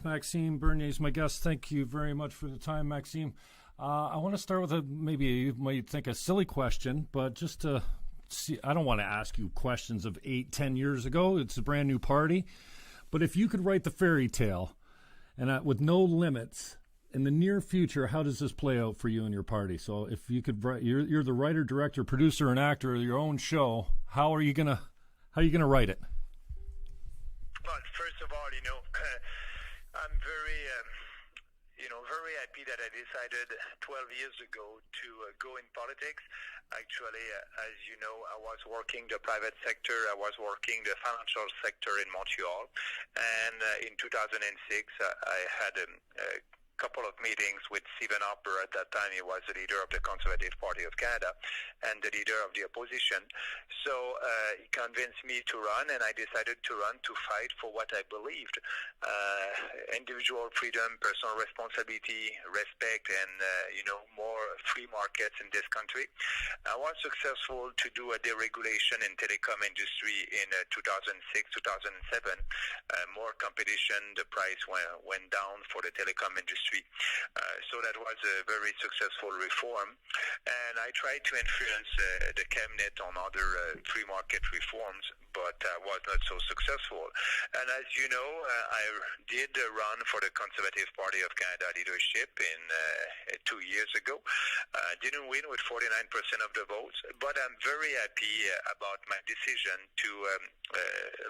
Maxime Bernier is my guest. Thank you very much for the time, Maxime. I want to start with maybe you might think a silly question, but just to see, I don't want to ask you questions of 8-10 years ago. It's a brand new party. But if you could write the fairy tale and with no limits in the near future, how does this play out for you and your party? So if you could write, you're the writer, director, producer, and actor of your own show. How are you gonna write it? Well, first of all, I'm very happy that I decided 12 years ago to go in politics. Actually, as you know, I was working the private sector. I was working the financial sector in Montreal. And in 2006, I had a couple of meetings with Stephen Harper. At that time, he was the leader of the Conservative Party of Canada and the leader of the opposition. So he convinced me to run, and I decided to run to fight for what I believed. Individual freedom, personal responsibility, respect, and, more free markets in this country. I was successful to do a deregulation in telecom industry in 2006, 2007. More competition, the price went down for the telecom industry. So that was a very successful reform, and I tried to influence the cabinet on other free market reforms, but was not so successful. And as you know, I did run for the Conservative Party of Canada leadership in 2 years ago. Didn't win with 49% of the votes, but I'm very happy about my decision to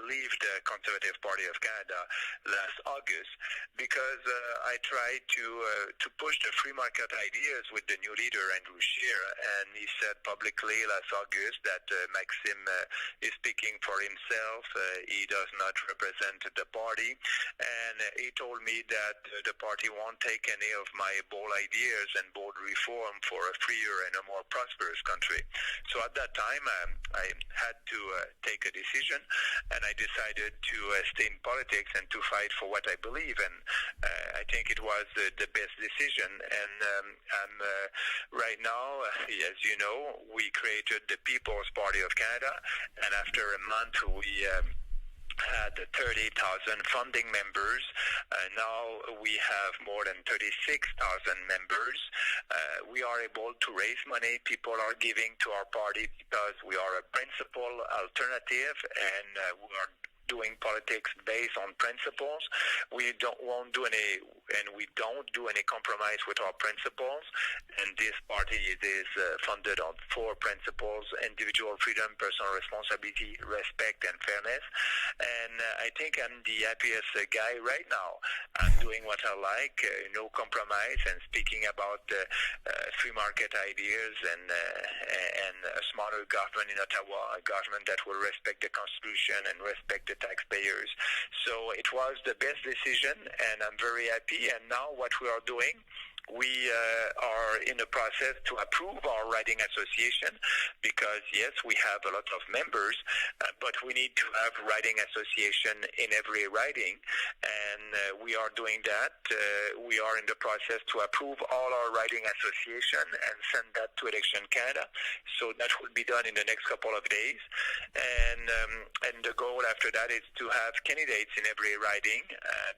leave the Conservative Party of Canada last August, because I tried to push the free market ideas with the new leader, Andrew Scheer, and he said publicly last August that Maxime is speaking for himself. He does not represent the party, and he told me that the party won't take any of my bold ideas and bold reform for a freer and a more prosperous country. So at that time, I had to take a decision, and I decided to stay in politics and to fight for what I believe, and I think it was the best decision. And I'm right now, as you know, we created the People's Party of Canada, and after a month we had 30,000 founding members. Now we have more than 36,000 members. We are able to raise money. People are giving to our party because we are a principal alternative, and we are doing politics based on principles. We don't do any compromise with our principles. And this party is funded on 4 principles: individual freedom, personal responsibility, respect, and fairness. And I think I'm the happiest guy right now. I'm doing what I like, no compromise, and speaking about free market ideas and a smarter government in Ottawa, a government that will respect the Constitution and respect the taxpayers. So it was the best decision, and I'm very happy. And now what we are doing, we are in the process to approve our riding association, because yes, we have a lot of members, but we need to have riding association in every riding, and we are doing that. We are in the process to approve all our riding association and send that to Election Canada. So that will be done in the next couple of days, and the goal after that is to have candidates in every riding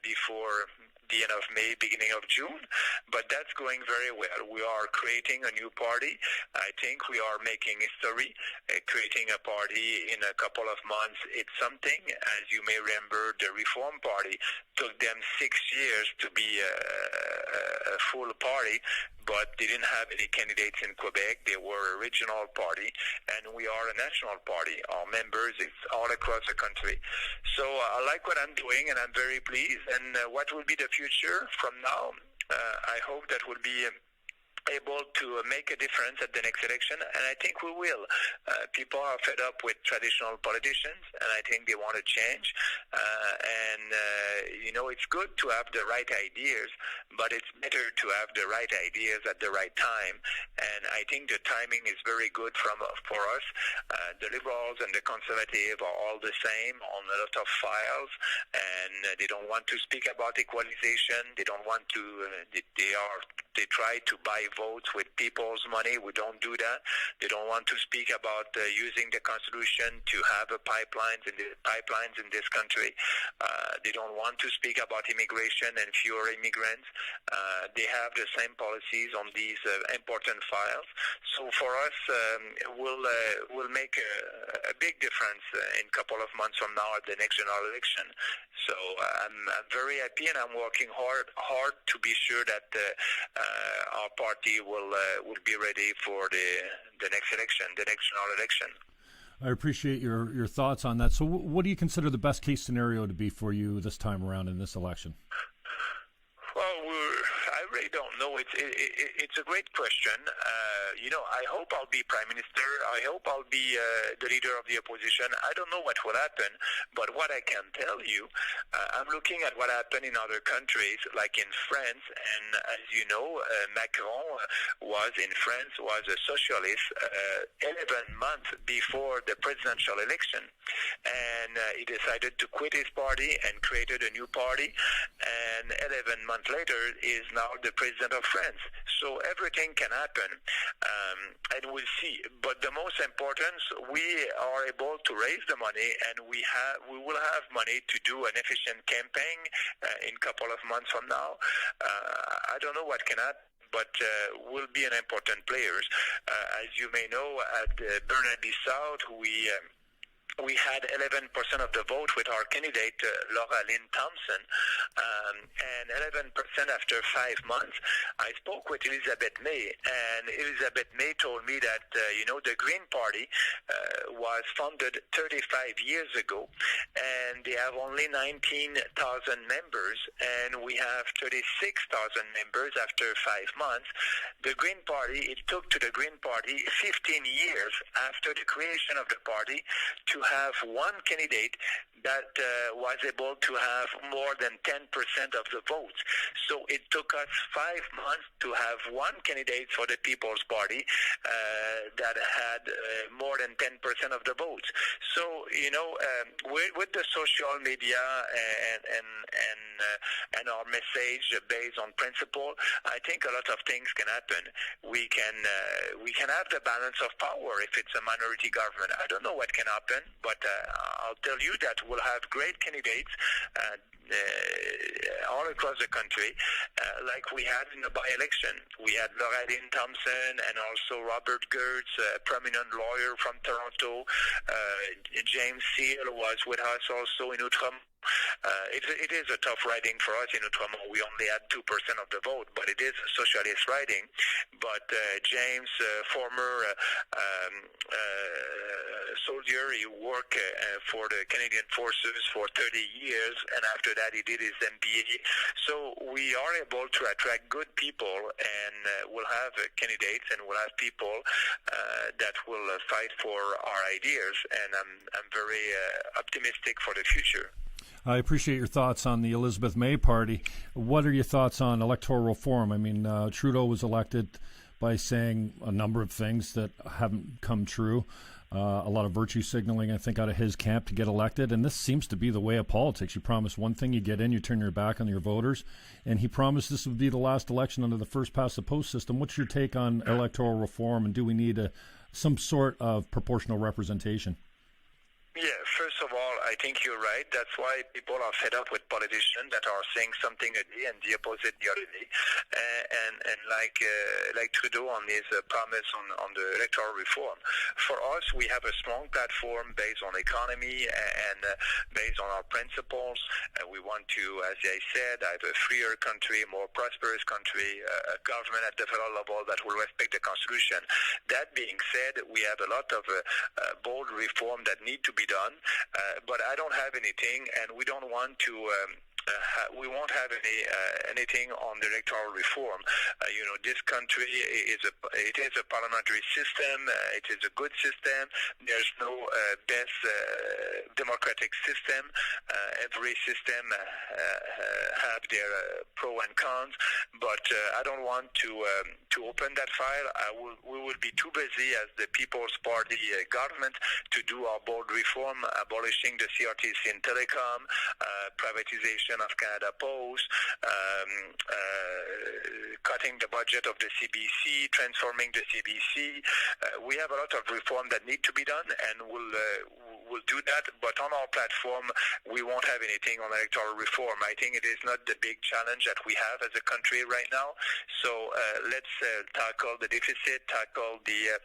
before the end of May, beginning of June, but that's going very well. We are creating a new party. I think we are making history. Creating a party in a couple of months, it's something. As you may remember, the Reform Party took them 6 years to be a full party, but they didn't have any candidates in Quebec. They were a regional party, and we are a national party. Our members, it's all across the country. So I like what I'm doing, and I'm very pleased. And what will be the future from now? I hope that will be able to make a difference at the next election, and I think we will. People are fed up with traditional politicians, and I think they want to change. It's good to have the right ideas, but it's better to have the right ideas at the right time. And I think the timing is very good for us. The Liberals and the Conservative are all the same on a lot of files, and they don't want to speak about equalization. They don't want to. They try to buy votes with people's money. We don't do that. They don't want to speak about using the Constitution to have pipelines in this country. They don't want to speak about immigration and fewer immigrants. They have the same policies on these important files. So for us, we'll make a big difference in a couple of months from now at the next general election. So I'm very happy, and I'm working hard to be sure that our party will be ready for the next election, the next general election. I appreciate your thoughts on that. So what do you consider the best case scenario to be for you this time around in this election? Well, I really don't know. It's a great question. I hope I'll be Prime Minister. I hope I'll be the leader of the opposition. I don't know what will happen, but what I can tell you, I'm looking at what happened in other countries, like in France, and as you know, Macron was a socialist 11 months before the presidential election, and he decided to quit his party and created a new party, and 11 months later is now the president of France. So everything can happen, and we'll see. But the most important, we are able to raise the money, and we will have money to do an efficient campaign in a couple of months from now. I don't know what can happen, but we'll be an important players. As you may know, at Burnaby South, we had 11% of the vote with our candidate, Laura Lynn Thompson, and 11% after 5 months. I spoke with Elizabeth May, and Elizabeth May told me that, the Green Party was founded 35 years ago, and they have only 19,000 members, and we have 36,000 members after 5 months. The Green Party, it took to the Green Party 15 years after the creation of the party to have one candidate that was able to have more than 10% of the votes. So it took us 5 months to have one candidate for the People's Party that had more than 10% of the votes. So, with the social media and our message based on principle, I think a lot of things can happen. We can have the balance of power if it's a minority government. I don't know what can happen, but I'll tell you that we'll have great candidates all across the country, like we had in the by-election. We had Laura Lynn Thompson and also Robert Gertz, a prominent lawyer from Toronto. James Seal was with us also in Outremont. It is a tough riding for us in Outremont. We only had 2% of the vote, but it is a socialist riding. But James, former soldier, he worked for the Canadian Forces for 30 years, and after that he did his MBA. So we are able to attract good people, and we'll have candidates, and we'll have people that will fight for our ideas, and I'm very optimistic for the future. I appreciate your thoughts on the Elizabeth May party. What are your thoughts on electoral reform? I mean, Trudeau was elected by saying a number of things that haven't come true. A lot of virtue signaling, I think, out of his camp to get elected. And this seems to be the way of politics. You promise one thing, you get in, you turn your back on your voters. And he promised this would be the last election under the first-past-the-post system. What's your take on electoral reform, and do we need some sort of proportional representation? Yeah, first of all, I think you're right. That's why people are fed up with politicians that are saying something a day and the opposite the other day. And like Trudeau on his promise on the electoral reform. For us, we have a strong platform based on economy and based on our principles. We want to, as I said, have a freer country, more prosperous country, a government at the federal level that will respect the Constitution. That being said, we have a lot of bold reform that need to be done, but I don't have anything, and we don't want to. We won't have anything on the electoral reform. This country is a parliamentary system. It is a good system. There's no best democratic system. Every system have their pro and cons, but I don't want to open that file. We will be too busy as the People's Party government to do our bold reform, abolishing the CRTC in telecom, privatization Constitution of Canada posed, cutting the budget of the CBC, transforming the CBC. We have a lot of reform that need to be done, and we'll do that. But on our platform, we won't have anything on electoral reform. I think it is not the big challenge that we have as a country right now. So let's tackle the deficit, tackle the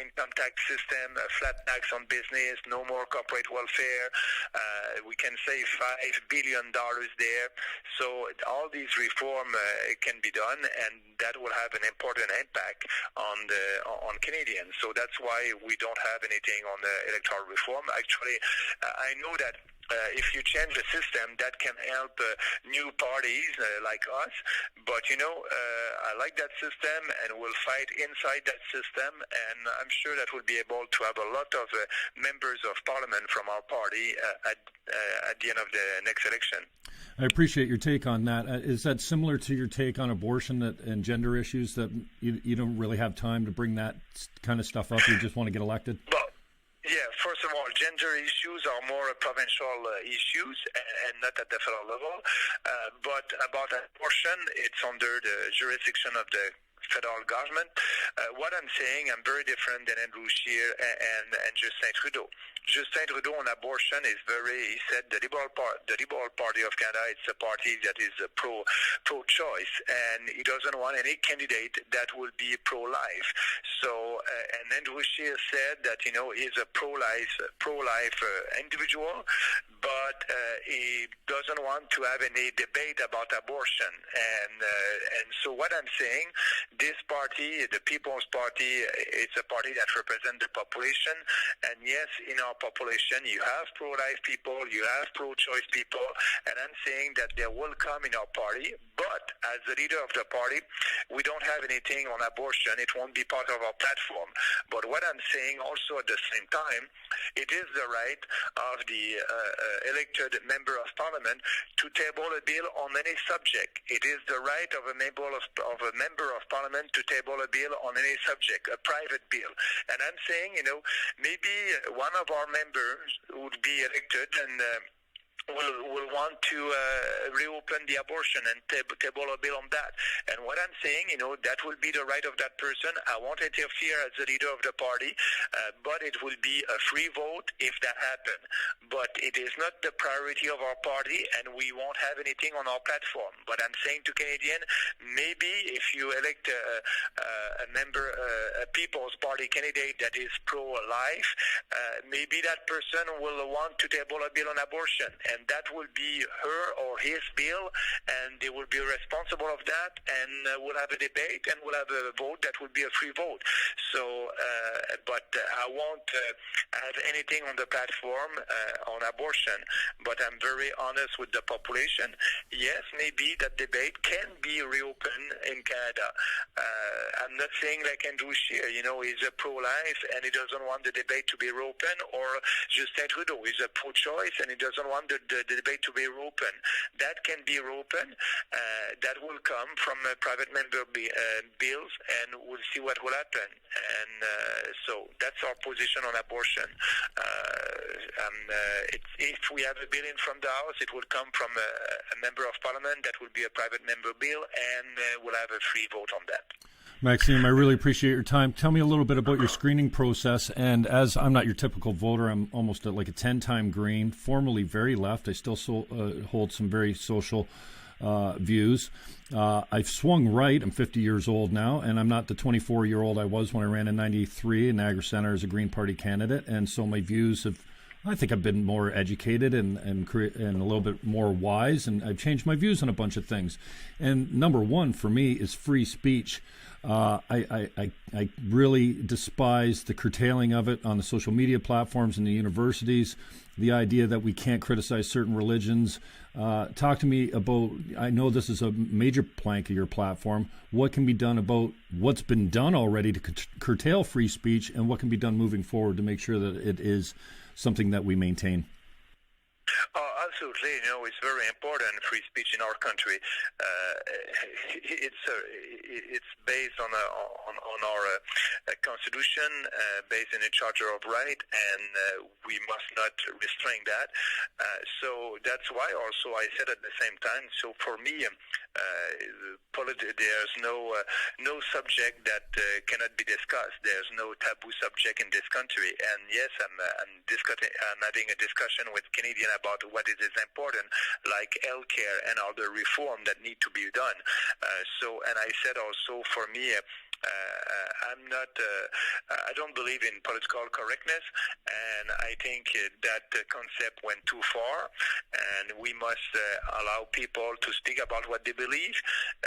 income tax system, flat tax on business, no more corporate welfare. We can save $5 billion there. So all these reform can be done, and that will have an important impact on Canadians. So that's why we don't have anything on the electoral reform. Actually, I know that if you change the system, that can help new parties like us. But, I like that system, and we'll fight inside that system. And I'm sure that we'll be able to have a lot of members of parliament from our party at the end of the next election. I appreciate your take on that. Is that similar to your take on abortion and gender issues, that you don't really have time to bring that kind of stuff up? You just want to get elected? Well, yeah, first of all, gender issues are more provincial issues and not at the federal level. But about abortion, it's under the jurisdiction of the federal government. What I'm saying, I'm very different than Andrew Scheer and Justin Trudeau. Justin Trudeau on abortion is he said the Liberal Party of Canada, it's a party that is pro-choice, and he doesn't want any candidate that will be pro-life. So, and Andrew Scheer said that, he's a pro-life individual, but he doesn't want to have any debate about abortion. And so what I'm saying, this party, the People's Party, it's a party that represents the population. And yes, in our population, you have pro-life people, you have pro-choice people, and I'm saying that they will come in our party. But as the leader of the party, we don't have anything on abortion. It won't be part of our platform. But what I'm saying also at the same time, it is the right of the elected member of parliament to table a bill on any subject. It is the right of a member of parliament to table a bill on any subject, a private bill. And I'm saying, maybe one of our members would be elected and will want to reopen the abortion and table a bill on that. And what I'm saying, that will be the right of that person. I won't interfere as the leader of the party, but it will be a free vote if that happens. But it is not the priority of our party, and we won't have anything on our platform. But I'm saying to Canadians, maybe if you elect a member, a People's Party candidate that is pro-life, maybe that person will want to table a bill on abortion. And that will be her or his bill, and they will be responsible of that, and we'll have a debate, and we'll have a vote that will be a free vote. So, but I won't have anything on the platform on abortion, but I'm very honest with the population. Yes, maybe that debate can be reopened in Canada. I'm not saying like Andrew Scheer, he's a pro-life, and he doesn't want the debate to be reopened, or Justin Trudeau is a pro-choice, and he doesn't want the debate to be reopened. That can be reopened. That will come from private member bills, and we'll see what will happen. And so that's our position on abortion. If we have a bill in from the House, it will come from a member of parliament. That will be a private member bill, and we'll have a free vote on that. Maxime, I really appreciate your time. Tell me a little bit about your screening process. And as I'm not your typical voter, I'm almost at like a 10-time green, formerly very left. I still hold some very social views. I've swung right. I'm 50 years old now, and I'm not the 24-year-old I was when I ran in 93 in Niagara Centre as a Green Party candidate. And so my views I think I've been more educated and a little bit more wise, and I've changed my views on a bunch of things. And number one for me is free speech. I really despise the curtailing of it on the social media platforms and the universities, the idea that we can't criticize certain religions. Talk to me about, I know this is a major plank of your platform, what can be done about what's been done already to curtail free speech, and what can be done moving forward to make sure that it is something that we maintain. I'll Absolutely, it's very important, free speech in our country. It's based on our Constitution, based in the Charter of Rights, and we must not restrain that. So that's why also I said at the same time, so for me, there's no subject that cannot be discussed. There's no taboo subject in this country. And yes, I'm having a discussion with Canadians about what is important, like healthcare and other reform that need to be done. And I said also, for me, I don't believe in political correctness, and I think that concept went too far, and we must allow people to speak about what they believe.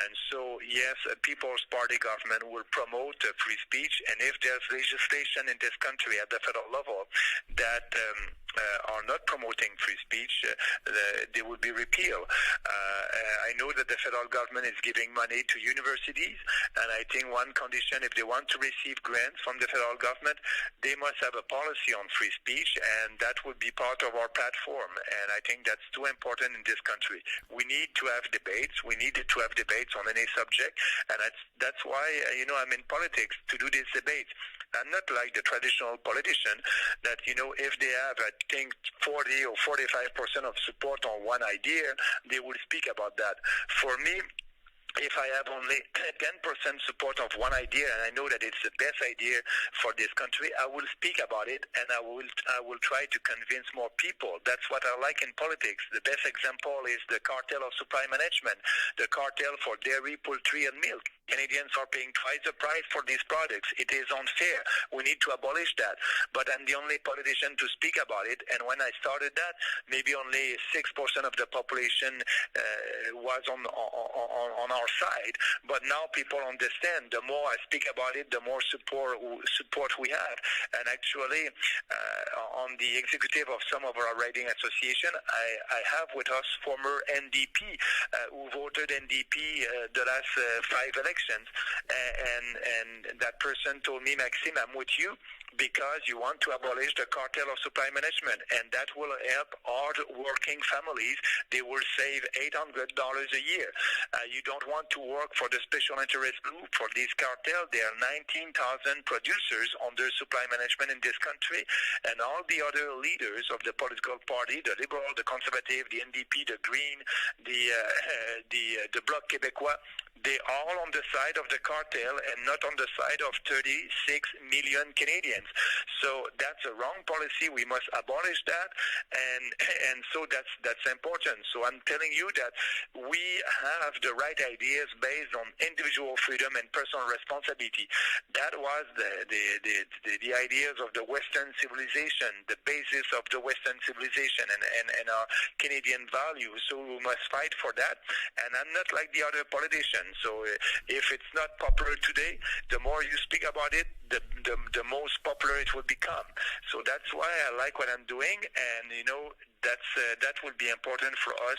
And so, yes, a People's Party government will promote free speech, and if there's legislation in this country at the federal level that are not promoting free speech, they will be repealed. I know that the federal government is giving money to universities, and I think one condition, if they want to receive grants from the federal government, they must have a policy on free speech, and that would be part of our platform. And I think that's too important in this country. We need to have debates. We need to have debates on any subject, and that's why I'm in politics, to do these debates. I'm not like the traditional politician that, if they have, I think, 40 or 45% of support on one idea, they will speak about that. For me, if I have only 10% support of one idea, and I know that it's the best idea for this country, I will speak about it, and I will try to convince more people. That's what I like in politics. The best example is the cartel of supply management, the cartel for dairy, poultry, and milk. Canadians are paying twice the price for these products. It is unfair. We need to abolish that. But I'm the only politician to speak about it. And when I started that, maybe only 6% of the population was on our side. But now people understand. The more I speak about it, the more support we have. And actually, on the executive of some of our riding association, I have with us former NDP who voted NDP the last 5 elections. And that person told me, Maxime, I'm with you because you want to abolish the cartel of supply management, and that will help hard-working families. They will save $800 a year. You don't want to work for the special interest group, for this cartel. There are 19,000 producers under supply management in this country, and all the other leaders of the political party, the Liberal, the Conservative, the NDP, the Green, the Bloc Québécois, they all on the side of the cartel and not on the side of 36 million Canadians. So that's a wrong policy. We must abolish that, and so that's important. So I'm telling you that we have the right ideas based on individual freedom and personal responsibility. That was the ideas of the Western civilization, the basis of the Western civilization and our Canadian values. So we must fight for that. And I'm not like the other politicians. So if it's not popular today, the more you speak about it, the most popular it will become. So that's why I like what I'm doing, and that will be important for us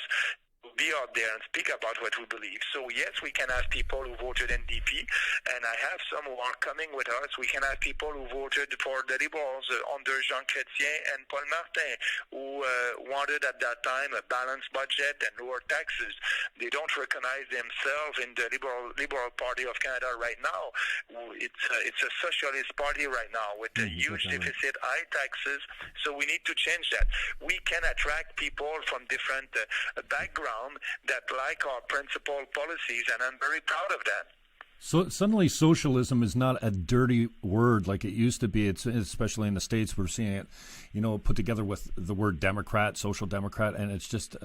to be out there and speak about what we believe. So yes, we can have people who voted NDP, and I have some who are coming with us. We can have people who voted for the Liberals under Jean Chrétien and Paul Martin, who wanted at that time a balanced budget and lower taxes. They don't recognize themselves in the Liberal Party of Canada right now. It's a socialist party right now with a huge deficit, high taxes. So we need to change that. We can attract people from different backgrounds that like our principal policies, and I'm very proud of that. So suddenly socialism is not a dirty word like it used to be. It's especially in the States, we're seeing it, put together with the word Democrat, social democrat, and it's just,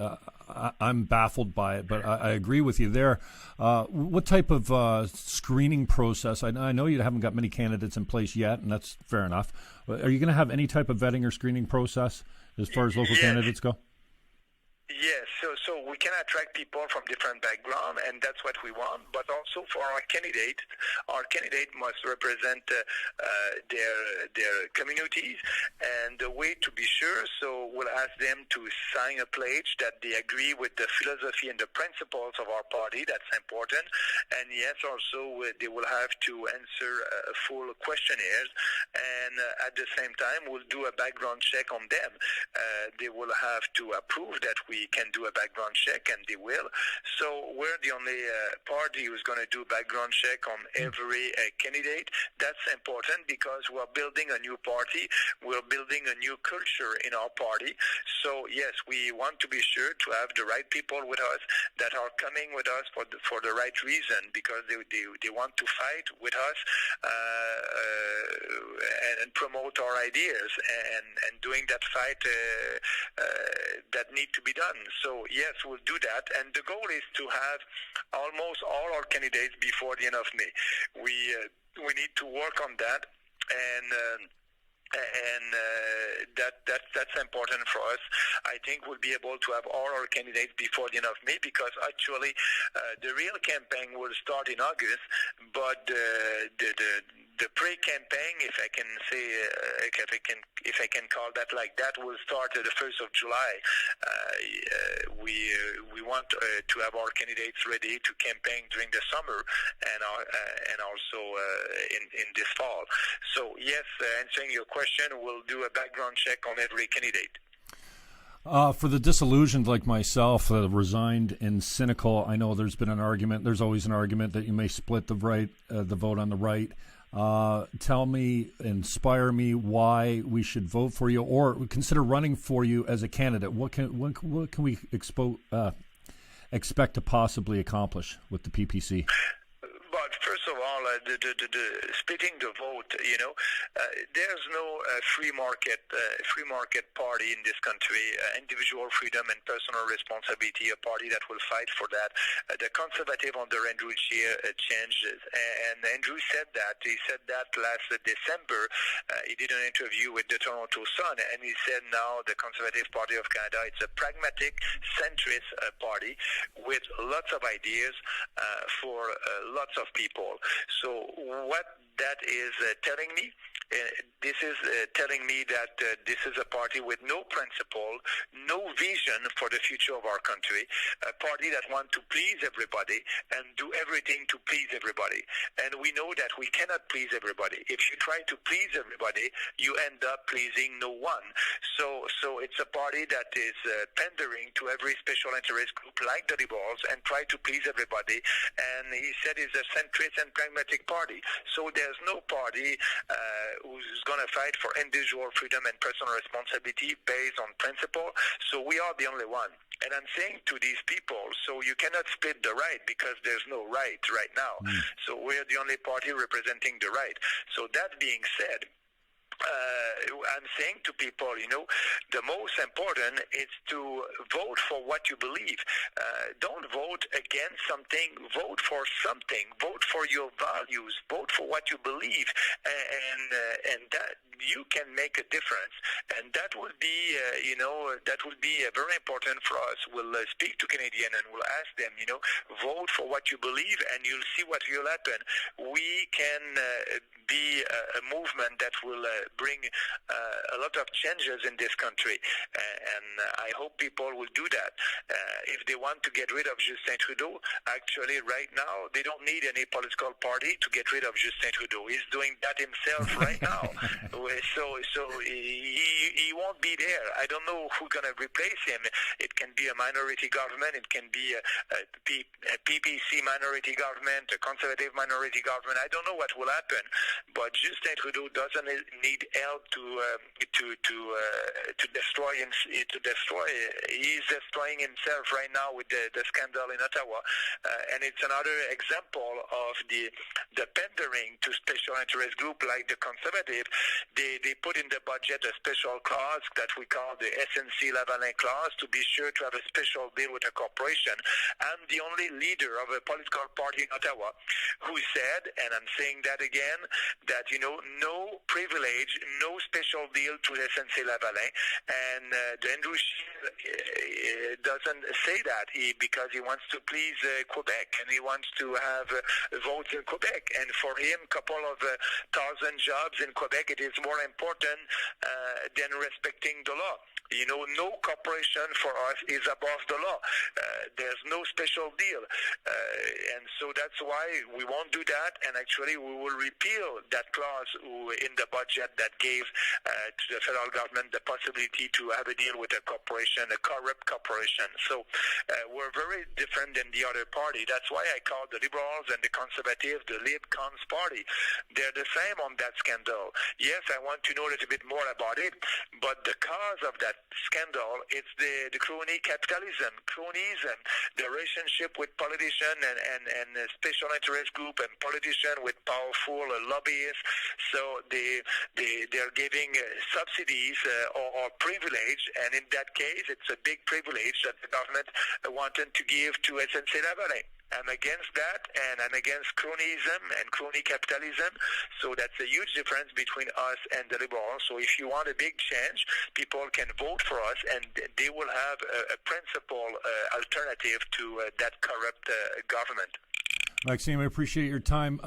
I'm baffled by it, but I agree with you there. What type of screening process? I know you haven't got many candidates in place yet, and that's fair enough. Are you going to have any type of vetting or screening process as far as local candidates go? Yes, so we can attract people from different backgrounds, and that's what we want. But also for our candidate must represent their communities, and the way to be sure. So we'll ask them to sign a pledge that they agree with the philosophy and the principles of our party. That's important. And yes, also they will have to answer full questionnaires, and at the same time, we'll do a background check on them. They will have to approve that we can do a background check, and they will. So we're the only party who's going to do background check on every candidate. That's important because we're building a new party. We're building a new culture in our party. So yes, we want to be sure to have the right people with us that are coming with us for the right reason, because they want to fight with us and promote our ideas and doing that fight that need to be done. So yes, we'll do that, and the goal is to have almost all our candidates before the end of May. We need to work on that, and that's important for us. I think we'll be able to have all our candidates before the end of May, because actually the real campaign will start in August, but the pre-campaign, if I can say, if I can call that like that, will start the 1st of July. We want to have our candidates ready to campaign during the summer and also in this fall. So yes, answering your question, we'll do a background check on every candidate. For the disillusioned like myself, resigned and cynical, I know there's been an argument. There's always an argument that you may split the vote on the right. Tell me, inspire me why we should vote for you or consider running for you as a candidate. What can we expect to possibly accomplish with the PPC? But first of all, the splitting the vote, there's no free market party in this country. Individual freedom and personal responsibility, a party that will fight for that. The conservative under Andrew Scheer changes, and Andrew said that. He said that last December. He did an interview with the Toronto Sun, and he said now the Conservative Party of Canada, it's a pragmatic, centrist party with lots of ideas for lots of people. So what that is telling me, this is telling me that this is a party with no principle, no vision for the future of our country, a party that wants to please everybody and do everything to please everybody. And we know that we cannot please everybody. If you try to please everybody, you end up pleasing no one. So it's a party that is pandering to every special interest group like the Liberals and try to please everybody. And he said it's a centrist and pragmatic party. So there's no party who's going to fight for individual freedom and personal responsibility based on principle. So we are the only one. And I'm saying to these people, so you cannot split the right because there's no right now. So we're the only party representing the right. So that being said, I'm saying to people, the most important is to vote for what you believe. Don't vote against something. Vote for something. Vote for your values. Vote for what you believe, and that you can make a difference. And that will be, that will be very important for us. We'll speak to Canadians and we'll ask them, vote for what you believe, and you'll see what will happen. We can be a movement that will bring a lot of changes in this country, and I hope people will do that. If they want to get rid of Justin Trudeau, actually right now they don't need any political party to get rid of Justin Trudeau. He's doing that himself right now. So he won't be there. I don't know who's going to replace him. It can be a minority government. It can be a PPC minority government, a conservative minority government. I don't know what will happen. But Justin Trudeau doesn't need help to destroy him. He's destroying himself right now with the scandal in Ottawa, and it's another example of the pandering to special interest group like the Conservative. They put in the budget a special clause that we call the SNC-Lavalin clause to be sure to have a special deal with a corporation. I'm the only leader of a political party in Ottawa who said, and I'm saying that again, that no privilege package, no special deal to SNC-Lavalin, and Andrew Scheer doesn't say that because he wants to please Quebec, and he wants to have votes in Quebec, and for him, a couple of thousand jobs in Quebec, it is more important than respecting the law. You know, no corporation for us is above the law. There's no special deal. And so that's why we won't do that. And actually, we will repeal that clause in the budget that gave to the federal government the possibility to have a deal with a corporation, a corrupt corporation. So we're very different than the other party. That's why I call the Liberals and the Conservatives the Lib-Cons party. They're the same on that scandal. Yes, I want to know a little bit more about it, but the cause of that scandal, it's the crony capitalism, cronyism, the relationship with politicians and special interest group and politicians with powerful lobbyists. So they're giving subsidies or privilege, and in that case, it's a big privilege that the government wanted to give to SNC-Lavalin. I'm against that, and I'm against cronyism and crony capitalism. So that's a huge difference between us and the Liberals. So if you want a big change, people can vote for us, and they will have a principal alternative to that corrupt government. Maxime, I appreciate your time.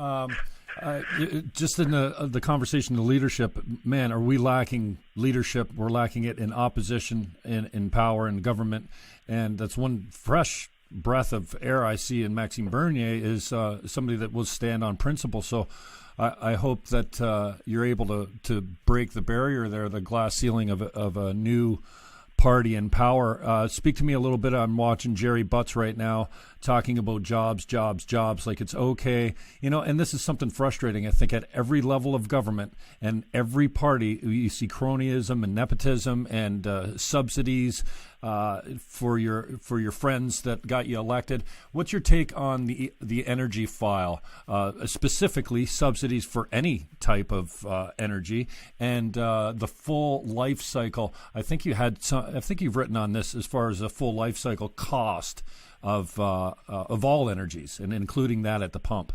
Just in the conversation of leadership, man, are we lacking leadership? We're lacking it in opposition, in power, in government, and that's one fresh breath of air I see in Maxime Bernier is somebody that will stand on principle. So I hope that you're able to break the barrier there, the glass ceiling of a new party in power. Speak to me a little bit. I'm watching Jerry Butts right now talking about jobs, like it's okay. You know, and this is something frustrating, I think, at every level of government and every party. You see cronyism and nepotism and subsidies for your friends that got you elected. What's your take on the energy file, specifically subsidies for any type of energy and the full life cycle? I think you've written on this as far as the full life cycle cost of all energies, and including that at the pump.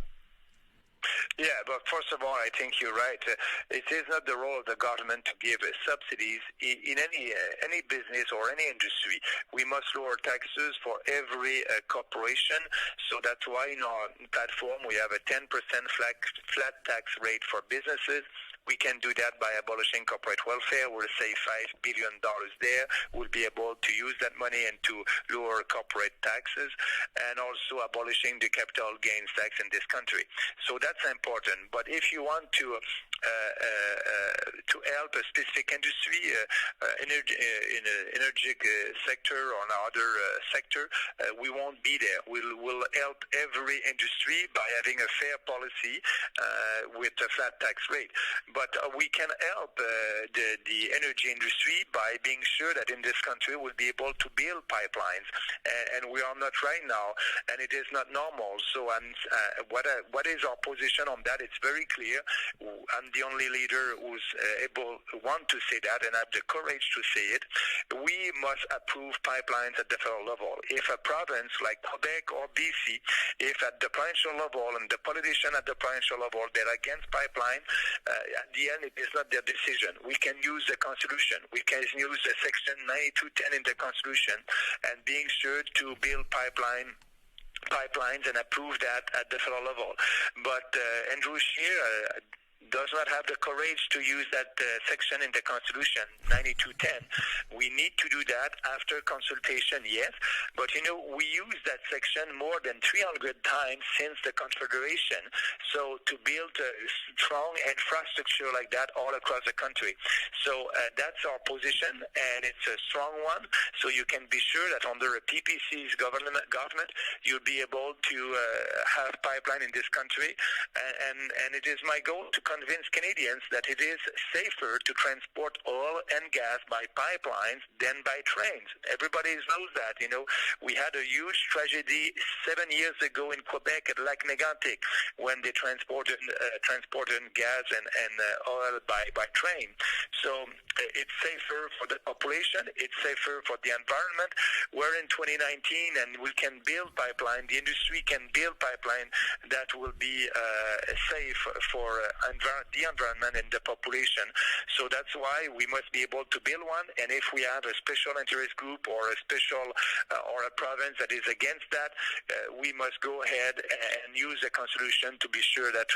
Yeah, but first of all, I think you're right. It is not the role of the government to give subsidies in any business or any industry. We must lower taxes for every corporation. So that's why in our platform we have a 10% flat tax rate for businesses. We can do that by abolishing corporate welfare. We'll save $5 billion there. We'll be able to use that money and to lower corporate taxes, and also abolishing the capital gains tax in this country. So that's important. But if you want to help a specific industry, energy sector or another sector, we won't be there. We'll help every industry by having a fair policy with a flat tax rate. But we can help the energy industry by being sure that in this country we'll be able to build pipelines, and we are not right now, and it is not normal. So what is our position on that? It's very clear. I'm the only leader who's want to say that and have the courage to say it. We must approve pipelines at the federal level. If a province like Quebec or BC, if at the provincial level and the politician at the provincial level they're against pipeline, at the end, it is not their decision. We can use the Constitution. We can use the Section 9210 in the Constitution, and being sure to build pipelines and approve that at the federal level. But Andrew Scheer does not have the courage to use that section in the Constitution, 9210. We need to do that after consultation, yes, but we use that section more than 300 times since the Confederation, so to build a strong infrastructure like that all across the country. So that's our position, and it's a strong one, so you can be sure that under a PPC's government, you'll be able to have pipeline in this country, and it is my goal to convince Canadians that it is safer to transport oil and gas by pipelines than by trains. Everybody knows that. We had a huge tragedy 7 years ago in Quebec at Lac Mégantic when they transported gas and oil by train. So it's safer for the population. It's safer for the environment. We're in 2019 and we can build pipeline. The industry can build pipeline that will be safe for environment environment and the population. So that's why we must be able to build one. And if we have a special interest group or a special or a province that is against that, we must go ahead and use the Constitution to be sure that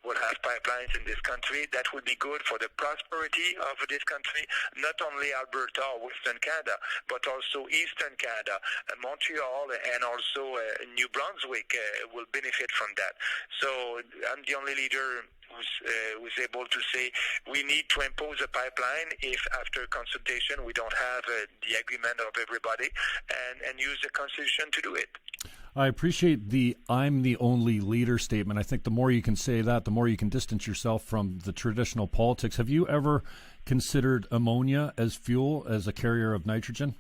we'll have pipelines in this country. That would be good for the prosperity of this country, not only Alberta or Western Canada, but also Eastern Canada, Montreal, and also New Brunswick will benefit from that. So I'm the only leader who's able to say we need to impose a pipeline if after consultation we don't have the agreement of everybody, and use the Constitution to do it. I appreciate the "I'm the only leader" statement. I think the more you can say that, the more you can distance yourself from the traditional politics. Have you ever considered ammonia as fuel, as a carrier of nitrogen?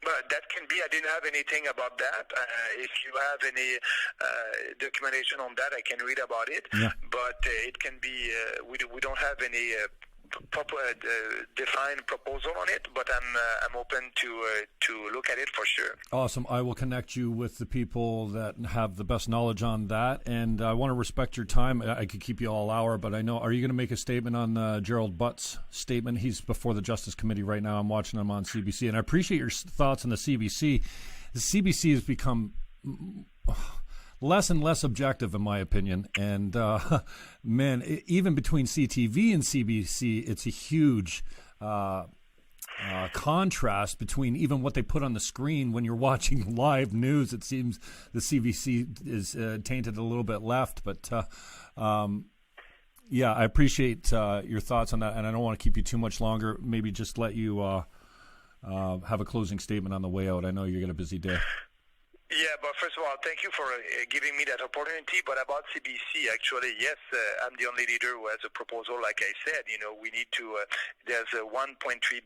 But that can be. I didn't have anything about that. If you have any documentation on that, I can read about it. Yeah. But it can be. We don't have any proper defined proposal on it. But I'm open to look at it for sure. Awesome. I will connect you with the people that have the best knowledge on that. And I want to respect your time. I could keep you all hour, but I know. Are you going to make a statement on Gerald Butt's statement? He's before the Justice Committee right now. I'm watching him on CBC, and I appreciate your thoughts on the CBC. The CBC has become less and less objective, in my opinion. And, man, even between CTV and CBC, it's a huge contrast between even what they put on the screen when you're watching live news. It seems the CBC is tainted a little bit left. But, yeah, I appreciate your thoughts on that, and I don't want to keep you too much longer. Maybe just let you have a closing statement on the way out. I know you got a busy day. Yeah, but first of all, thank you for giving me that opportunity. But about CBC, actually, yes, I'm the only leader who has a proposal. Like I said, we need to, there's $1.3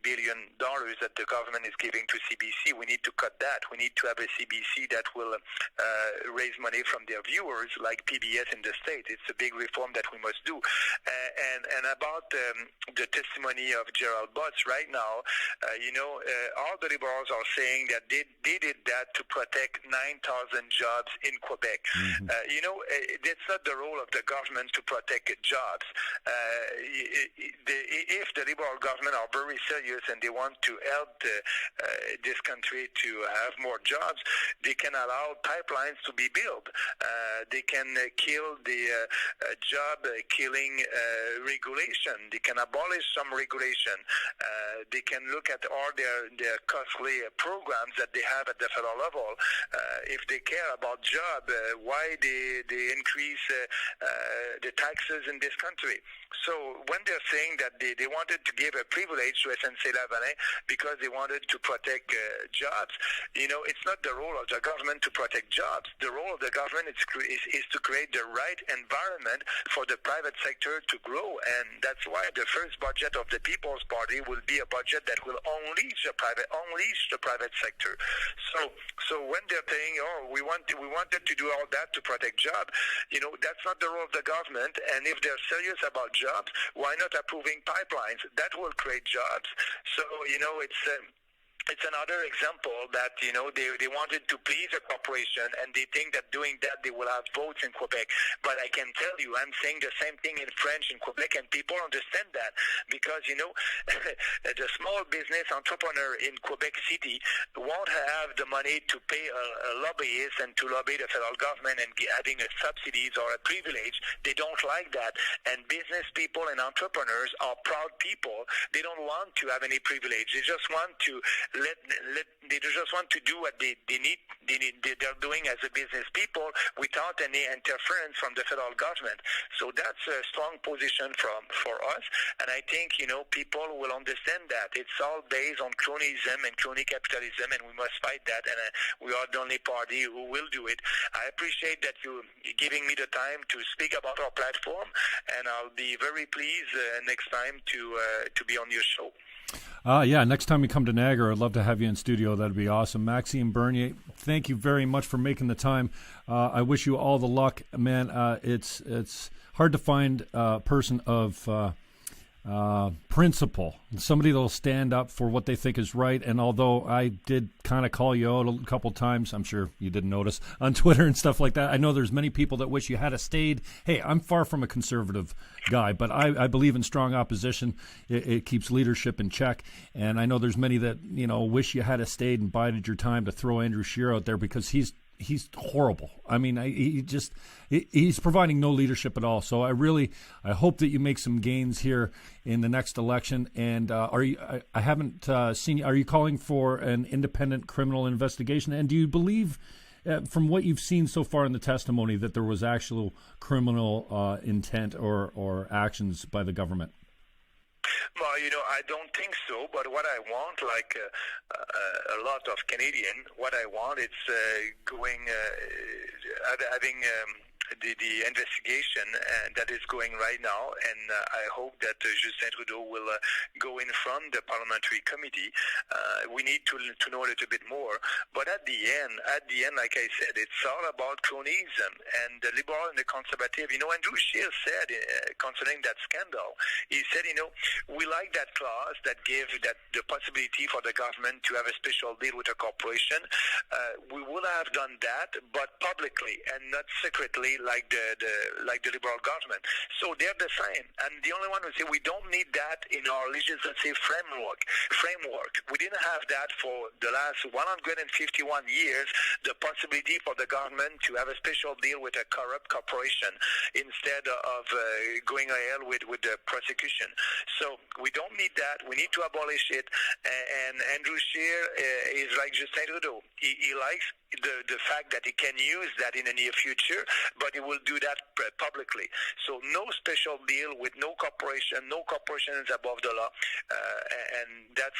billion that the government is giving to CBC. We need to cut that. We need to have a CBC that will raise money from their viewers, like PBS in the States. It's a big reform that we must do. And about the testimony of Gerald Butts right now, all the Liberals are saying that they did that to protect 9,000 jobs in Quebec. Mm-hmm. That's not the role of the government to protect jobs. If the Liberal government are very serious and they want to help this country to have more jobs, they can allow pipelines to be built. They can kill the job-killing regulation. They can abolish some regulation. They can look at all their costly programs that they have at the federal level. If they care about job, why they increase the taxes in this country? So when they're saying that they wanted to give a privilege to SNC-Lavalin because they wanted to protect jobs, it's not the role of the government to protect jobs. The role of the government is to create the right environment for the private sector to grow, and that's why the first budget of the People's Party will be a budget that will unleash the private sector. So when they're saying, we wanted to do all that to protect jobs, that's not the role of the government. And if they're serious about jobs, why not approving pipelines? That will create jobs. So, it's another example that, they wanted to please a corporation, and they think that doing that they will have votes in Quebec. But I can tell you, I'm saying the same thing in French in Quebec, and people understand that because, the small business entrepreneur in Quebec City won't have the money to pay a lobbyist and to lobby the federal government and having a subsidies or a privilege. They don't like that. And business people and entrepreneurs are proud people. They don't want to have any privilege. They just want to they just want to do what they're doing as a business people without any interference from the federal government. So that's a strong position for us, and I think people will understand that it's all based on cronyism and crony capitalism, and we must fight that. And we are the only party who will do it. I appreciate that you giving me the time to speak about our platform, and I'll be very pleased next time to be on your show. Yeah, next time we come to Niagara, I'd love to have you in studio. That'd be awesome. Maxime Bernier, thank you very much for making the time. I wish you all the luck, man. It's hard to find a person of principle, somebody that'll stand up for what they think is right. And although I did kind of call you out a couple times, I'm sure you didn't notice, on Twitter and stuff like that, I know there's many people that wish you had stayed. Hey, I'm far from a conservative guy, but I believe in strong opposition. It keeps leadership in check. And I know there's many that, wish you had stayed and bided your time to throw Andrew Scheer out there, because he's horrible. I mean, he's providing no leadership at all. So I hope that you make some gains here in the next election. And I haven't seen you. Are you calling for an independent criminal investigation? And do you believe, from what you've seen so far in the testimony, that there was actual criminal intent or actions by the government? Well, I don't think so, but what I want, like a lot of Canadian, what I want is having the investigation that is going right now, and I hope that Justin Trudeau will go in front of the parliamentary committee. We need to know a little bit more, but at the end, like I said, it's all about cronyism, and the Liberal and the Conservative. Andrew Scheer said concerning that scandal, he said, we like that clause that gives that the possibility for the government to have a special deal with a corporation. We would have done that, but publicly and not secretly, like the Liberal government. So they're the same. And the only one who say we don't need that in our legislative framework. We didn't have that for the last 151 years, the possibility for the government to have a special deal with a corrupt corporation instead of going ahead with the prosecution. So we don't need that. We need to abolish it. And Andrew Scheer is like Justin Trudeau. He likes the fact that he can use that in the near future, but he will do that publicly. So no special deal with no corporation. No corporation is above the law, and that's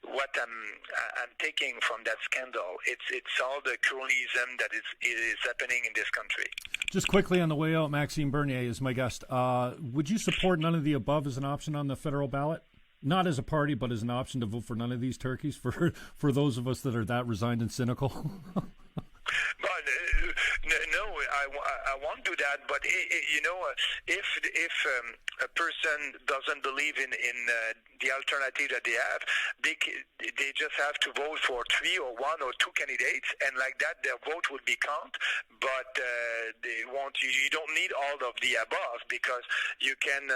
what I'm taking from that scandal. It's all the cronyism that is happening in this country. Just quickly on the way out, Maxime Bernier is my guest. Would you support none of the above as an option on the federal ballot? Not as a party, but as an option to vote for none of these turkeys for those of us that are that resigned and cynical? But no, I won't do that. But if a person doesn't believe in the alternative that they have, they just have to vote for 3 or 1 or 2 candidates, and like that, their vote will be counted. But they won't. You don't need all of the above, because you can.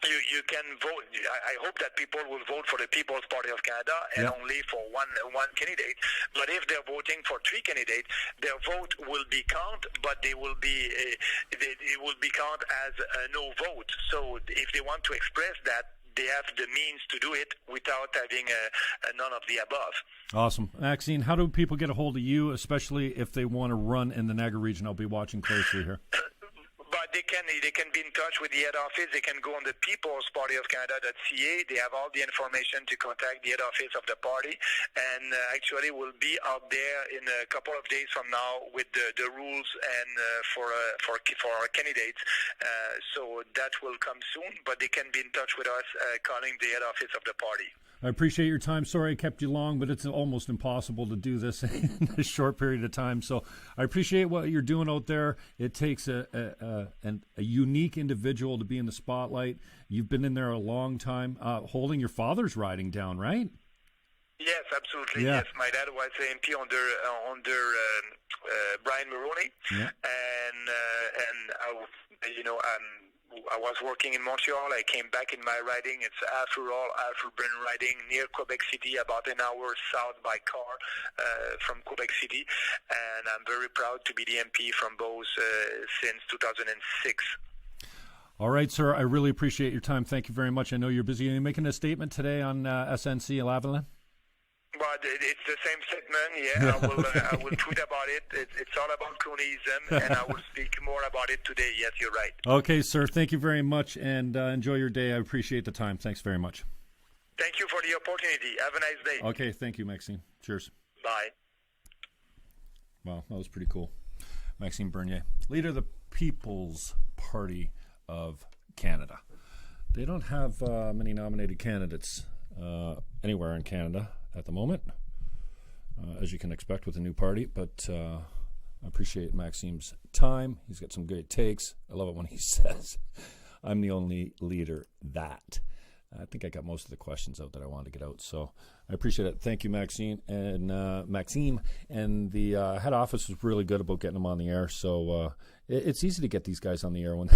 You can vote. I hope that people will vote for the People's Party of Canada and only for one candidate. But if they're voting for 3 candidates, their vote will be counted, but it will be counted as a no vote. So if they want to express that, they have the means to do it without having none of the above. Awesome. Maxime, how do people get a hold of you, especially if they want to run in the Niagara region? I'll be watching closely here. But they can be in touch with the head office. They can go on the People's Party of Canada.ca. They have all the information to contact the head office of the party. And actually, we'll be out there in a couple of days from now with the rules and for our candidates. So that will come soon. But they can be in touch with us calling the head office of the party. I appreciate your time. Sorry I kept you long, but it's almost impossible to do this in a short period of time. So I appreciate what you're doing out there. It takes a unique individual to be in the spotlight. You've been in there a long time, holding your father's riding down, right? Yes, absolutely. Yeah. Yes, my dad was MP under Brian Mulroney, I was working in Montreal. I came back in my riding. It's Alfred riding near Quebec City, about an hour south by car from Quebec City. And I'm very proud to be the MP from both since 2006. All right, sir. I really appreciate your time. Thank you very much. I know you're busy. Are you making a statement today on SNC Lavalin? But it's the same statement, yeah. I will tweet about it. It's all about cronyism, and I will speak more about it today. Yes, you're right. Okay, sir. Thank you very much, and enjoy your day. I appreciate the time. Thanks very much. Thank you for the opportunity. Have a nice day. Okay, thank you, Maxime. Cheers. Bye. Wow, that was pretty cool. Maxime Bernier, leader of the People's Party of Canada. They don't have many nominated candidates anywhere in Canada at the moment, as you can expect with a new party, but I appreciate Maxime's time. He's got some great takes. I love it when he says, I'm the only leader that. I think I got most of the questions out that I wanted to get out, so I appreciate it. Thank you, Maxime. And the head office was really good about getting them on the air, so it's easy to get these guys on the air when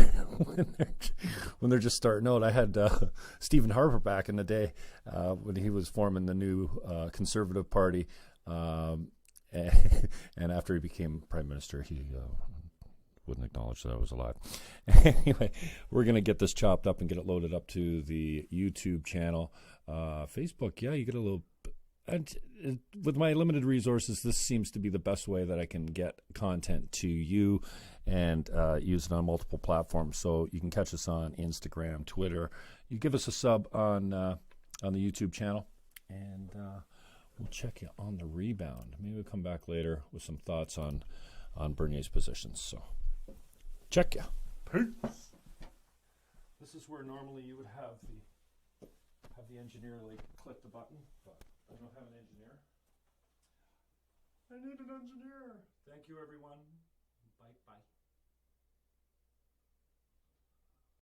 they're just starting out. I had Stephen Harper back in the day when he was forming the new Conservative Party, and after he became Prime Minister, he wouldn't acknowledge that I was alive. Anyway, we're going to get this chopped up and get it loaded up to the YouTube channel. Facebook, yeah, you get a little... with my limited resources, this seems to be the best way that I can get content to you and use it on multiple platforms. So you can catch us on Instagram, Twitter. You give us a sub on the YouTube channel, and we'll check you on the rebound. Maybe we'll come back later with some thoughts on Bernier's positions. So check ya. Peace. This is where normally you would have the engineer like click the button, but I don't have an engineer. I need an engineer. Thank you, everyone. Bye.